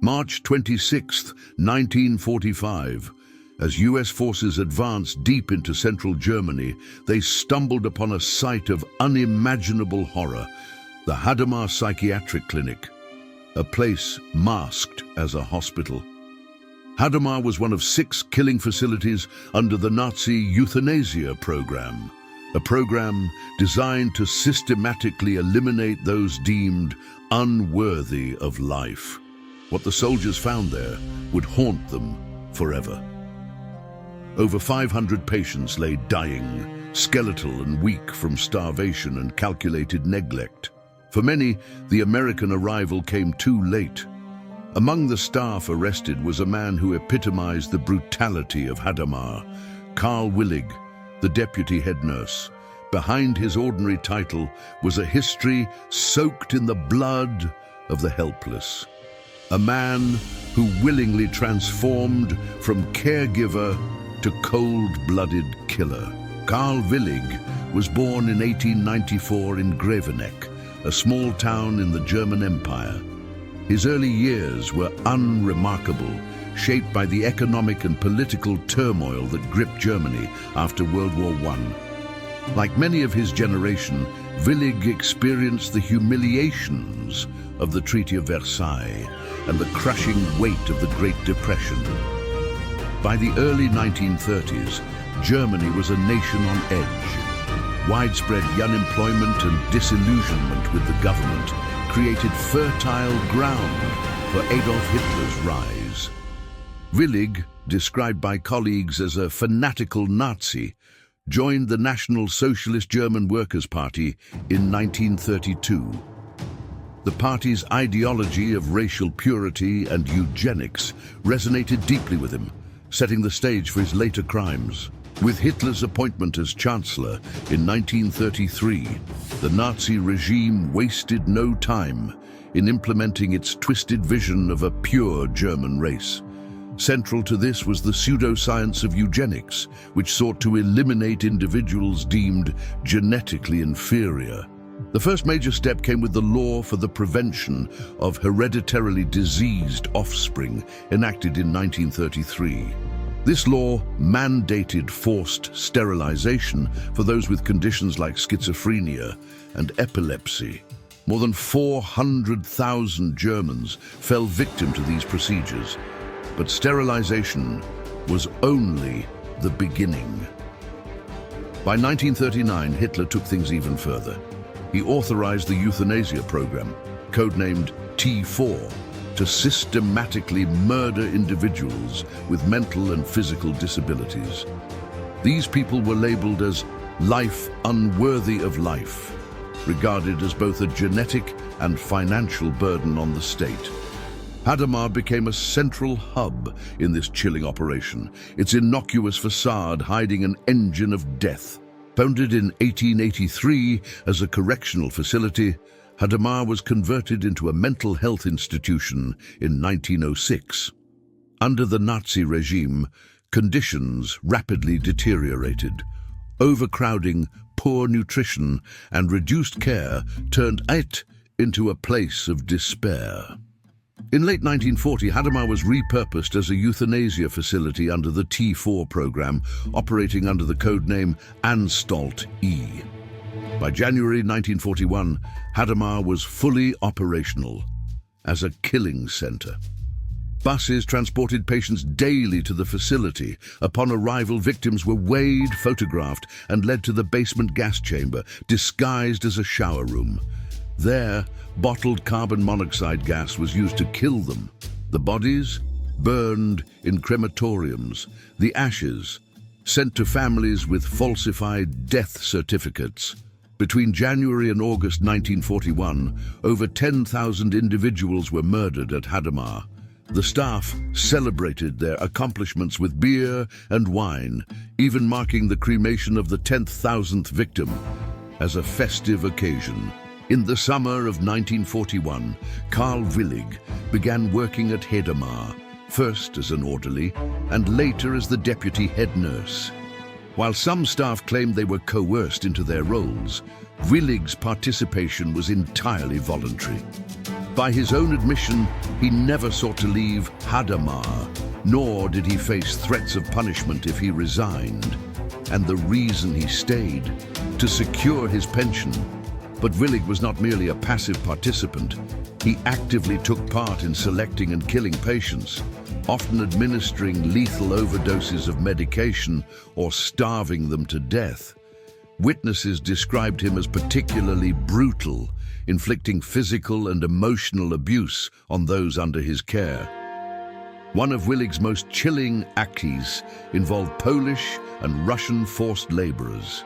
March 26, 1945. As US forces advanced deep into central Germany, they stumbled upon a sight of unimaginable horror, the Hadamar Psychiatric Clinic, a place masked as a hospital. Hadamar was one of 6 killing facilities under the Nazi Euthanasia Program, a program designed to systematically eliminate those deemed unworthy of life. What the soldiers found there would haunt them forever. Over 500 patients lay dying, skeletal and weak from starvation and calculated neglect. For many, the American arrival came too late. Among the staff arrested was a man who epitomized the brutality of Hadamar, Karl Willig, the deputy head nurse. Behind his ordinary title was a history soaked in the blood of the helpless. A man who willingly transformed from caregiver to cold-blooded killer. Karl Willig was born in 1894 in Greveneck, a small town in the German Empire. His early years were unremarkable, shaped by the economic and political turmoil that gripped Germany after World War I. Like many of his generation, Willig experienced the humiliations of the Treaty of Versailles and the crushing weight of the Great Depression. By the early 1930s, Germany was a nation on edge. Widespread unemployment and disillusionment with the government created fertile ground for Adolf Hitler's rise. Willig, described by colleagues as a fanatical Nazi, joined the National Socialist German Workers' Party in 1932. The party's ideology of racial purity and eugenics resonated deeply with him, setting the stage for his later crimes. With Hitler's appointment as Chancellor in 1933, the Nazi regime wasted no time in implementing its twisted vision of a pure German race. Central to this was the pseudoscience of eugenics, which sought to eliminate individuals deemed genetically inferior. The first major step came with the Law for the Prevention of Hereditarily Diseased Offspring, enacted in 1933. This law mandated forced sterilization for those with conditions like schizophrenia and epilepsy. More than 400,000 Germans fell victim to these procedures, but sterilization was only the beginning. By 1939, Hitler took things even further. He authorized the Euthanasia Program, codenamed T4, to systematically murder individuals with mental and physical disabilities. These people were labeled as life unworthy of life, regarded as both a genetic and financial burden on the state. Hadamar became a central hub in this chilling operation, its innocuous facade hiding an engine of death. Founded in 1883 as a correctional facility, Hadamar was converted into a mental health institution in 1906. Under the Nazi regime, conditions rapidly deteriorated. Overcrowding, poor nutrition, and reduced care turned it into a place of despair. In late 1940, Hadamar was repurposed as a euthanasia facility under the T4 program, operating under the codename Anstalt E. By January 1941, Hadamar was fully operational as a killing center. Buses transported patients daily to the facility. Upon arrival, victims were weighed, photographed, and led to the basement gas chamber, disguised as a shower room. There, bottled carbon monoxide gas was used to kill them. The bodies burned in crematoriums, the ashes sent to families with falsified death certificates. Between January and August 1941, over 10,000 individuals were murdered at Hadamar. The staff celebrated their accomplishments with beer and wine, even marking the cremation of the 10,000th victim as a festive occasion. In the summer of 1941, Karl Willig began working at Hadamar, first as an orderly and later as the deputy head nurse. While some staff claimed they were coerced into their roles, Willig's participation was entirely voluntary. By his own admission, he never sought to leave Hadamar, nor did he face threats of punishment if he resigned. And the reason he stayed? To secure his pension. But Willig was not merely a passive participant. He actively took part in selecting and killing patients, often administering lethal overdoses of medication or starving them to death. Witnesses described him as particularly brutal, inflicting physical and emotional abuse on those under his care. One of Willig's most chilling acts involved Polish and Russian forced laborers.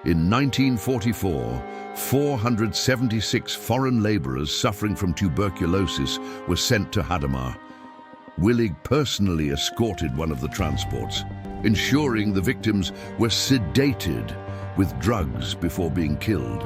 In 1944, 476 foreign laborers suffering from tuberculosis were sent to Hadamar. Willig personally escorted one of the transports, ensuring the victims were sedated with drugs before being killed.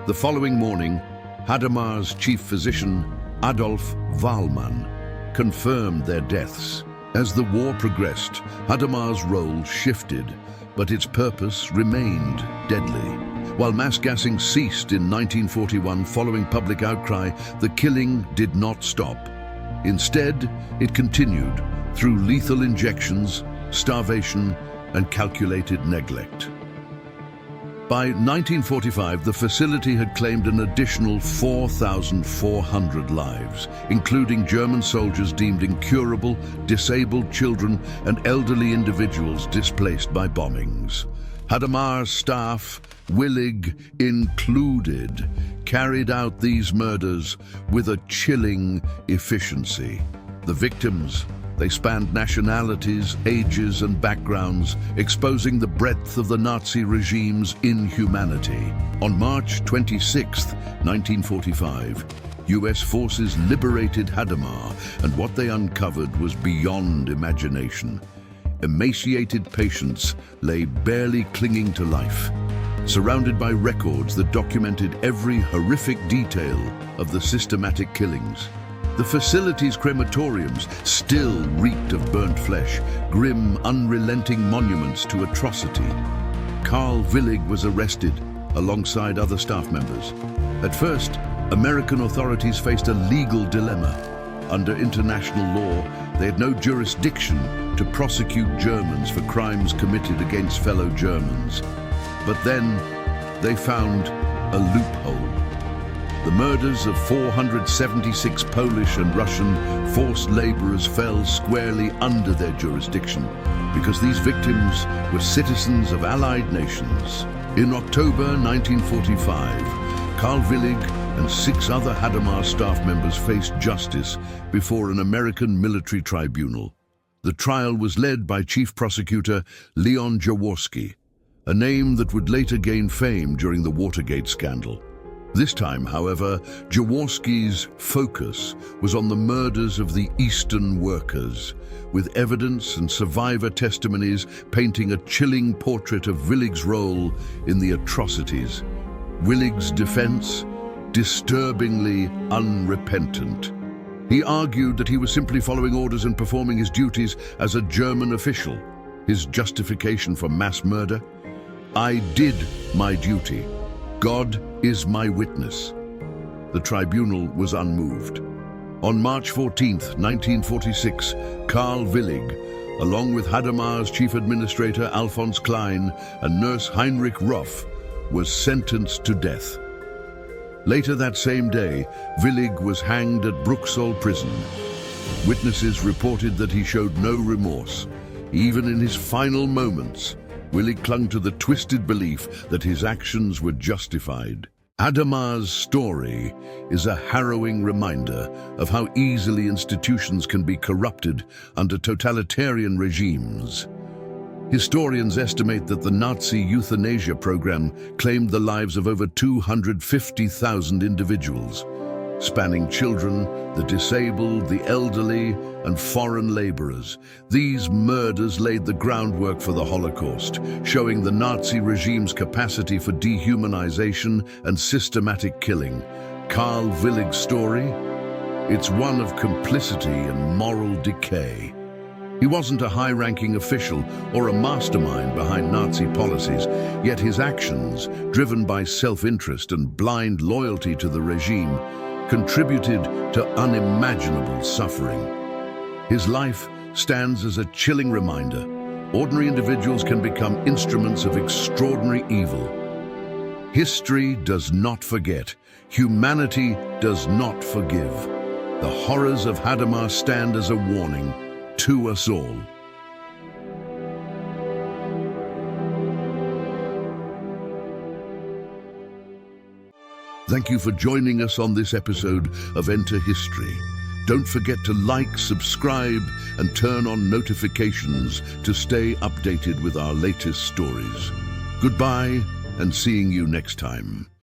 The following morning, Hadamar's chief physician, Adolf Wahlmann, confirmed their deaths. As the war progressed, Hadamar's role shifted, but its purpose remained deadly. While mass gassing ceased in 1941 following public outcry, the killing did not stop. Instead, it continued through lethal injections, starvation, and calculated neglect. By 1945, the facility had claimed an additional 4,400 lives, including German soldiers deemed incurable, disabled children, and elderly individuals displaced by bombings. Hadamar's staff, Willig included, carried out these murders with a chilling efficiency. The victims, they spanned nationalities, ages, and backgrounds, exposing the breadth of the Nazi regime's inhumanity. On March 26, 1945, US forces liberated Hadamar, and what they uncovered was beyond imagination. Emaciated patients lay barely clinging to life, surrounded by records that documented every horrific detail of the systematic killings. The facility's crematoriums still reeked of burnt flesh, grim, unrelenting monuments to atrocity. Karl Willig was arrested alongside other staff members. At first, American authorities faced a legal dilemma. Under international law, they had no jurisdiction to prosecute Germans for crimes committed against fellow Germans. But then, they found a loophole. The murders of 476 Polish and Russian forced laborers fell squarely under their jurisdiction because these victims were citizens of Allied nations. In October 1945, Karl Willig and 6 other Hadamar staff members faced justice before an American military tribunal. The trial was led by Chief Prosecutor Leon Jaworski, a name that would later gain fame during the Watergate scandal. This time, however, Jaworski's focus was on the murders of the Eastern workers, with evidence and survivor testimonies painting a chilling portrait of Willig's role in the atrocities. Willig's defense, disturbingly unrepentant. He argued that he was simply following orders and performing his duties as a German official. His justification for mass murder? I did my duty. God is my witness. The tribunal was unmoved. On March 14, 1946, Karl Willig, along with Hadamar's chief administrator Alphonse Klein and nurse Heinrich Roff, was sentenced to death. Later that same day, Willig was hanged at Bruchsal prison. Witnesses reported that he showed no remorse. Even in his final moments, Willig clung to the twisted belief that his actions were justified. Hadamar's story is a harrowing reminder of how easily institutions can be corrupted under totalitarian regimes. Historians estimate that the Nazi Euthanasia Program claimed the lives of over 250,000 individuals, spanning children, the disabled, the elderly, and foreign laborers. These murders laid the groundwork for the Holocaust, showing the Nazi regime's capacity for dehumanization and systematic killing. Karl Willig's story? It's one of complicity and moral decay. He wasn't a high-ranking official or a mastermind behind Nazi policies, yet his actions, driven by self-interest and blind loyalty to the regime, contributed to unimaginable suffering. His life stands as a chilling reminder. Ordinary individuals can become instruments of extraordinary evil. History does not forget. Humanity does not forgive. The horrors of Hadamar stand as a warning to us all. Thank you for joining us on this episode of Enter History. Don't forget to like, subscribe, and turn on notifications to stay updated with our latest stories. Goodbye, and seeing you next time.